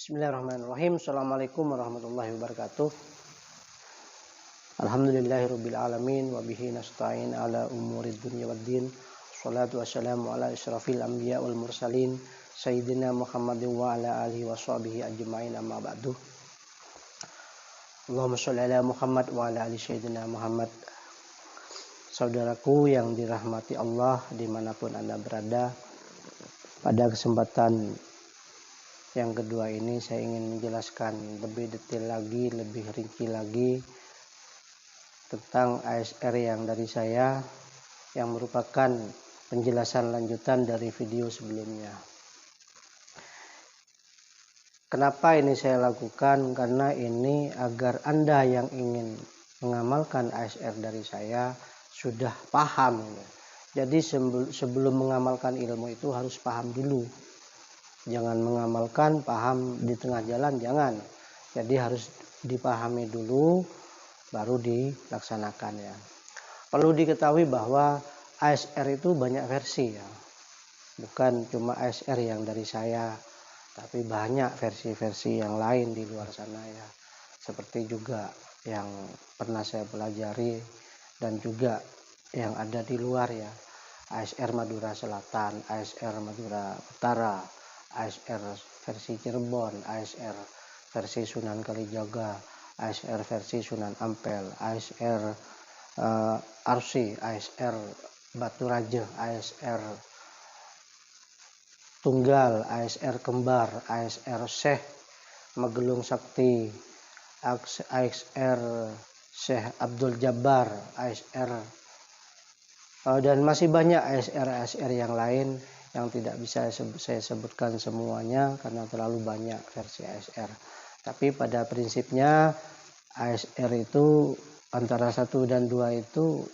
Bismillahirrahmanirrahim. Assalamualaikum warahmatullahi wabarakatuh. Alhamdulillahirabbil alamin wa bihi nasta'in ala umurid dunya waddin. Shalatu wassalamu ala asyrafil anbiya wal mursalin sayyidina Muhammadin wa ala alihi washabihi ajmain, amma ba'du. Allahumma shalli ala Muhammad wa ala ali sayyidina Muhammad. Saudaraku yang dirahmati Allah dimanapun Anda berada, pada kesempatan yang kedua ini saya ingin menjelaskan lebih detail lagi, lebih rinci lagi tentang ASR yang dari saya, yang merupakan penjelasan lanjutan dari video sebelumnya. Kenapa ini saya lakukan? Karena ini agar Anda yang ingin mengamalkan ASR dari saya sudah paham. Jadi sebelum mengamalkan ilmu itu harus paham dulu. Jangan mengamalkan paham di tengah jalan, jangan. Jadi harus dipahami dulu baru dilaksanakan ya. Perlu diketahui bahwa ASR itu banyak versi ya. Bukan cuma ASR yang dari saya, tapi banyak versi-versi yang lain di luar sana ya. Seperti juga yang pernah saya pelajari dan juga yang ada di luar ya. ASR Madura Selatan, ASR Madura Utara, ASR versi Cirebon, ASR versi Sunan Kalijaga, ASR versi Sunan Ampel, ASR Arsi, ASR Batu Raja, ASR Tunggal, ASR Kembar, ASR Syekh Magelung Sakti, ASR Syekh Abdul Jabbar, ASR dan masih banyak ASR yang lain yang tidak bisa saya sebutkan semuanya karena terlalu banyak versi ASR. Tapi pada prinsipnya ASR itu antara 1 dan 2 itu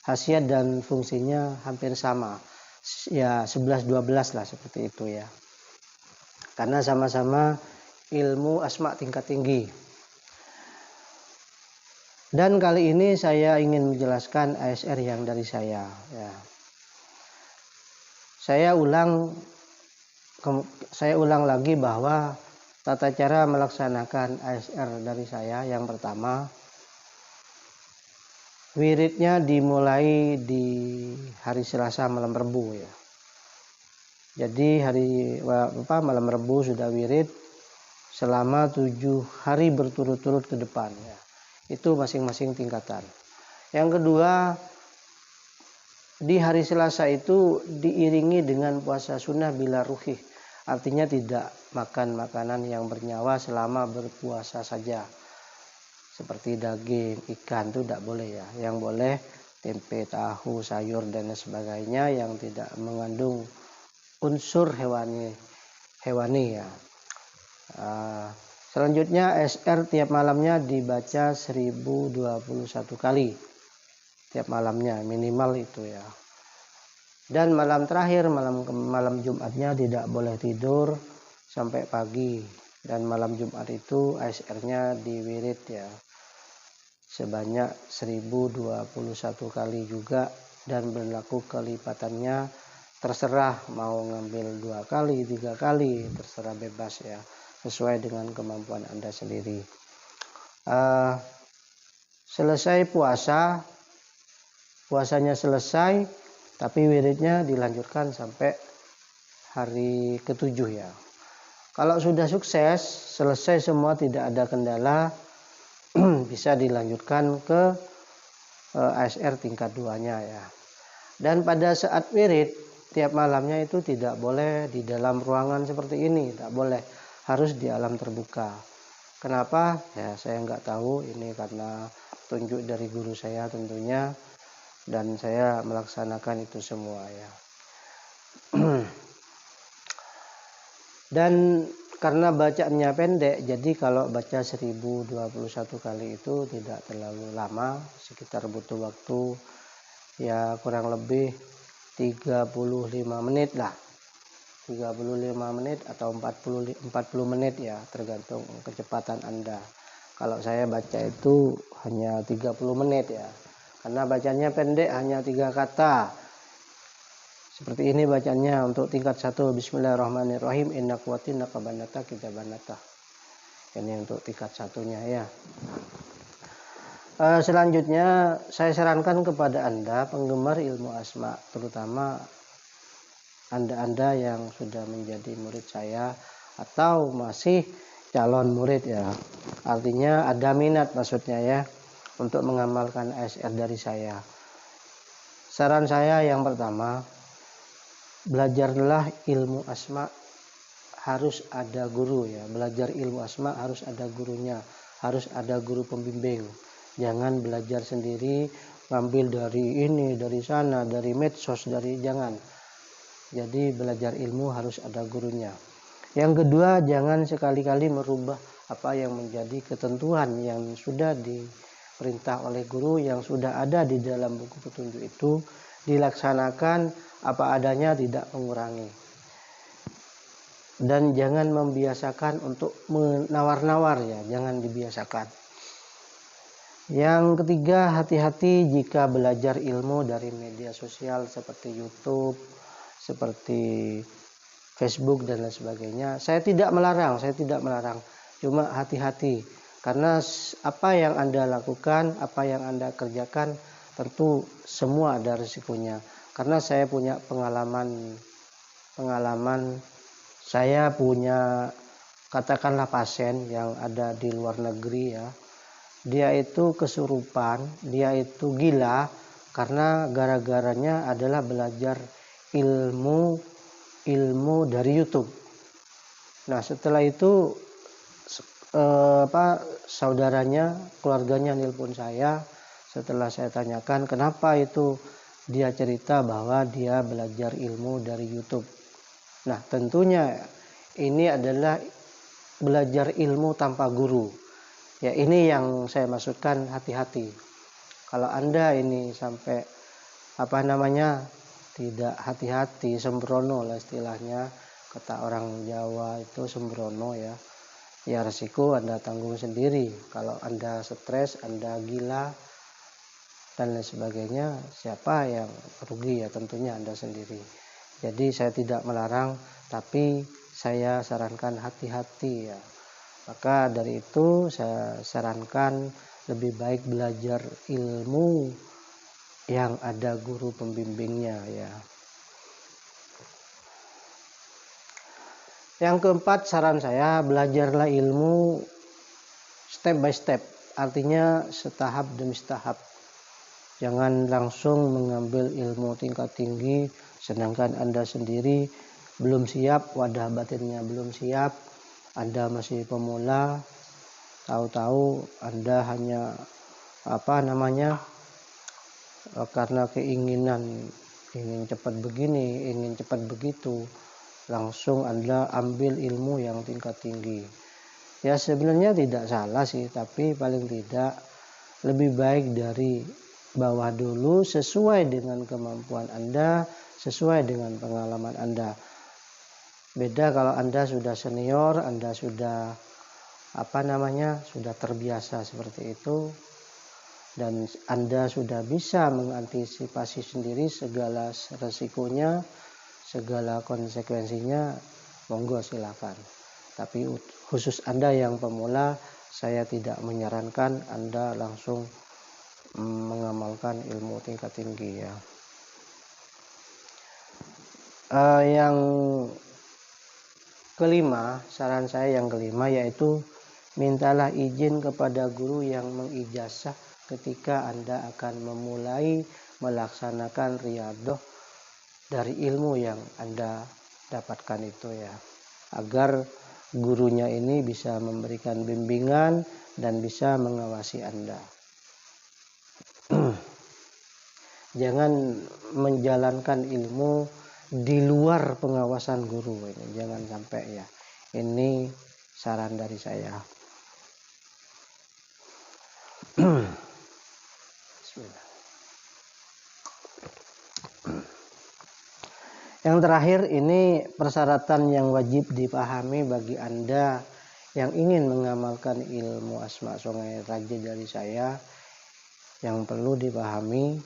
khasiat dan fungsinya hampir sama. Ya 11-12 lah seperti itu ya. Karena sama-sama ilmu asma tingkat tinggi. Dan kali ini saya ingin menjelaskan ASR yang dari saya ya. Saya ulang lagi bahwa tata cara melaksanakan ASR dari saya yang pertama, wiridnya dimulai di hari Selasa malam Rebu ya. Jadi malam Rebu sudah wirid selama 7 hari berturut-turut ke depan ya. Itu masing-masing tingkatan. Yang kedua, di hari Selasa itu diiringi dengan puasa sunnah bila ruhih, artinya tidak makan makanan yang bernyawa selama berpuasa saja, seperti daging, ikan itu tidak boleh ya. Yang boleh tempe, tahu, sayur dan sebagainya yang tidak mengandung unsur hewani ya. Selanjutnya ASR tiap malamnya dibaca 1021 kali. Tiap malamnya minimal itu ya. Dan malam terakhir malam Jumatnya tidak boleh tidur sampai pagi, dan malam Jumat itu ASR-nya diwirid ya sebanyak 1021 kali juga, dan berlaku kelipatannya terserah mau ngambil 2 kali 3 kali, terserah bebas ya, sesuai dengan kemampuan Anda sendiri. Selesai puasanya selesai, tapi wiridnya dilanjutkan sampai hari ke-7 ya. Kalau sudah sukses, selesai semua, tidak ada kendala, bisa dilanjutkan ke ASR tingkat 2-nya ya. Dan pada saat wirid tiap malamnya itu tidak boleh di dalam ruangan seperti ini, tidak boleh, harus di alam terbuka. Kenapa? Ya saya nggak tahu, ini karena tunjuk dari guru saya tentunya, dan saya melaksanakan itu semua ya. Dan karena bacaannya pendek, jadi kalau baca 1021 kali itu tidak terlalu lama, sekitar butuh waktu ya kurang lebih 35 menit lah. 35 menit atau 40 menit ya, tergantung kecepatan Anda. Kalau saya baca itu hanya 30 menit ya. Karena bacanya pendek, hanya 3 kata. Seperti ini bacanya untuk tingkat 1. Bismillahirrahmanirrahim. Inna quwati nakabanata kitabanata. Ini untuk tingkat 1-nya ya. Selanjutnya saya sarankan kepada Anda penggemar ilmu asma, terutama Anda yang sudah menjadi murid saya atau masih calon murid ya. Artinya ada minat maksudnya ya untuk mengamalkan ASR dari saya. Saran saya yang pertama, belajarlah ilmu asma harus ada guru ya. Belajar ilmu asma harus ada gurunya, harus ada guru pembimbing. Jangan belajar sendiri, ngambil dari ini, dari sana, dari medsos, dari jangan. Jadi belajar ilmu harus ada gurunya. Yang kedua, jangan sekali-kali merubah apa yang menjadi ketentuan yang sudah diperintah oleh guru, yang sudah ada di dalam buku petunjuk itu, dilaksanakan apa adanya, tidak mengurangi. Dan jangan membiasakan untuk menawar-nawar ya, jangan dibiasakan. Yang ketiga, hati-hati jika belajar ilmu dari media sosial seperti YouTube, seperti Facebook dan lain sebagainya. Saya tidak melarang, cuma hati-hati karena apa yang Anda lakukan, apa yang Anda kerjakan tentu semua ada risikonya. Karena saya punya pengalaman saya punya katakanlah pasien yang ada di luar negeri ya. Dia itu kesurupan, dia itu gila karena gara-garanya adalah belajar ilmu dari YouTube. Nah, setelah itu saudaranya, keluarganya nelpon saya. Setelah saya tanyakan kenapa itu, dia cerita bahwa dia belajar ilmu dari YouTube. Nah, tentunya ini adalah belajar ilmu tanpa guru. Ya, ini yang saya maksudkan hati-hati. Kalau Anda ini sampai tidak hati-hati, sembrono lah istilahnya, kata orang Jawa itu sembrono ya. Ya resiko Anda tanggung sendiri. Kalau Anda stres, Anda gila dan lain sebagainya, siapa yang rugi ya, tentunya Anda sendiri. Jadi saya tidak melarang, tapi saya sarankan hati-hati ya. Maka dari itu saya sarankan lebih baik belajar ilmu yang ada guru pembimbingnya ya. Yang keempat, saran saya belajarlah ilmu step by step, artinya setahap demi setahap. Jangan langsung mengambil ilmu tingkat tinggi sedangkan Anda sendiri belum siap, wadah batinnya belum siap. Anda masih pemula, tahu-tahu Anda hanya karena keinginan ingin cepat begini, ingin cepat begitu, langsung Anda ambil ilmu yang tingkat tinggi. Ya sebenarnya tidak salah sih, tapi paling tidak lebih baik dari bawah dulu sesuai dengan kemampuan Anda, sesuai dengan pengalaman Anda. Beda kalau Anda sudah senior, Anda sudah sudah terbiasa seperti itu, dan Anda sudah bisa mengantisipasi sendiri segala resikonya, segala konsekuensinya, monggo silakan. Tapi khusus Anda yang pemula, saya tidak menyarankan Anda langsung mengamalkan ilmu tingkat tinggi ya. Yang kelima, saran saya yang kelima yaitu mintalah izin kepada guru yang mengijazah ketika Anda akan memulai melaksanakan riyadhah dari ilmu yang Anda dapatkan itu ya, agar gurunya ini bisa memberikan bimbingan dan bisa mengawasi Anda. Jangan menjalankan ilmu di luar pengawasan guru ini, jangan sampai ya. Ini saran dari saya. Yang terakhir, ini persyaratan yang wajib dipahami bagi Anda yang ingin mengamalkan ilmu Asma Sungai Raja dari saya. Yang perlu dipahami,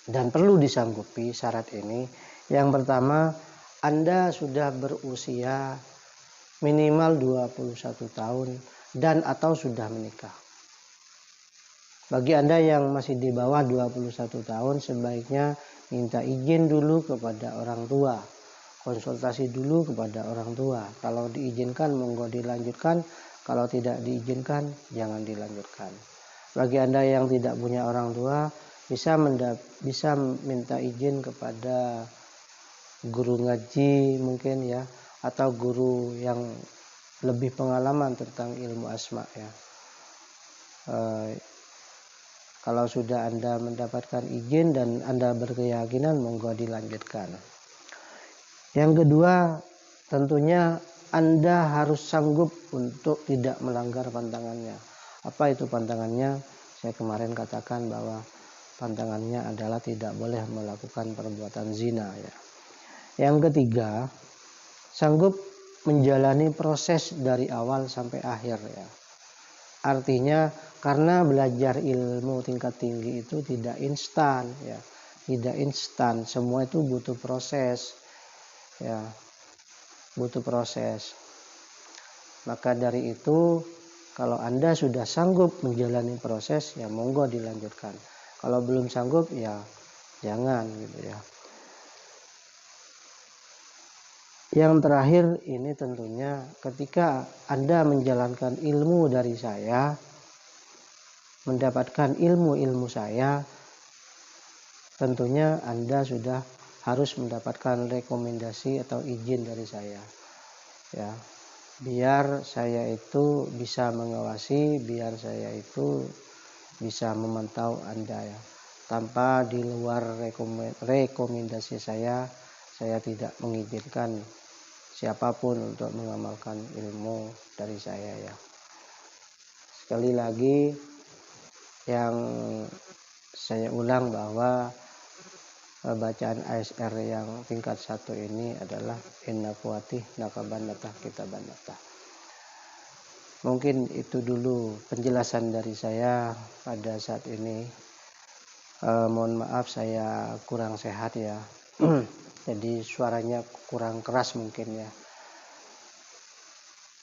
dan perlu disanggupi syarat ini. Yang pertama, Anda sudah berusia minimal 21 tahun dan atau sudah menikah. Bagi Anda yang masih di bawah 21 tahun, sebaiknya minta izin dulu kepada orang tua. Konsultasi dulu kepada orang tua. Kalau diizinkan, monggo dilanjutkan. Kalau tidak diizinkan, jangan dilanjutkan. Bagi Anda yang tidak punya orang tua, bisa minta izin kepada guru ngaji mungkin ya, atau guru yang lebih pengalaman tentang ilmu asma ya. Kalau sudah Anda mendapatkan izin dan Anda berkeyakinan, monggo dilanjutkan. Yang kedua, tentunya Anda harus sanggup untuk tidak melanggar pantangannya. Apa itu pantangannya? Saya kemarin katakan bahwa pantangannya adalah tidak boleh melakukan perbuatan zina ya. Yang ketiga, sanggup menjalani proses dari awal sampai akhir ya. Artinya karena belajar ilmu tingkat tinggi itu tidak instan ya. Tidak instan, semua itu butuh proses. Ya, butuh proses. Maka dari itu, kalau Anda sudah sanggup menjalani proses, ya monggo dilanjutkan. Kalau belum sanggup, ya jangan gitu ya. Yang terakhir ini tentunya ketika Anda menjalankan ilmu dari saya, mendapatkan ilmu-ilmu saya, tentunya Anda sudah harus mendapatkan rekomendasi atau izin dari saya ya, biar saya itu bisa mengawasi, biar saya itu bisa memantau Anda ya. Tanpa di luar rekomendasi saya tidak mengizinkan siapapun untuk mengamalkan ilmu dari saya ya. Sekali lagi yang saya ulang bahwa bacaan ASR yang tingkat 1 ini adalah inna kuwati nakabanata kitabanata. Mungkin itu dulu penjelasan dari saya pada saat ini. Mohon maaf saya kurang sehat ya. Jadi suaranya kurang keras mungkin ya.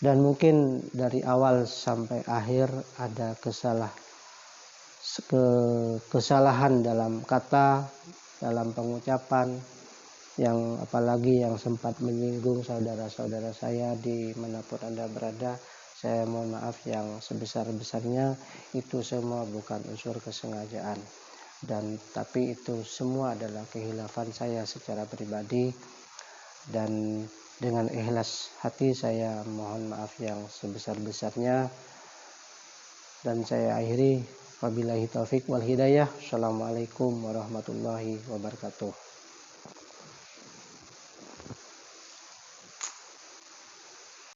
Dan mungkin dari awal sampai akhir ada kesalahan dalam kata, dalam pengucapan, yang apalagi yang sempat menyinggung saudara-saudara saya dimanapun Anda berada. Saya mohon maaf yang sebesar-besarnya. Itu semua bukan unsur kesengajaan, dan tapi itu semua adalah kehilafan saya secara pribadi, dan dengan ikhlas hati saya mohon maaf yang sebesar-besarnya. Dan saya akhiri, wabillahi taufik wal hidayah. Assalamualaikum warahmatullahi wabarakatuh.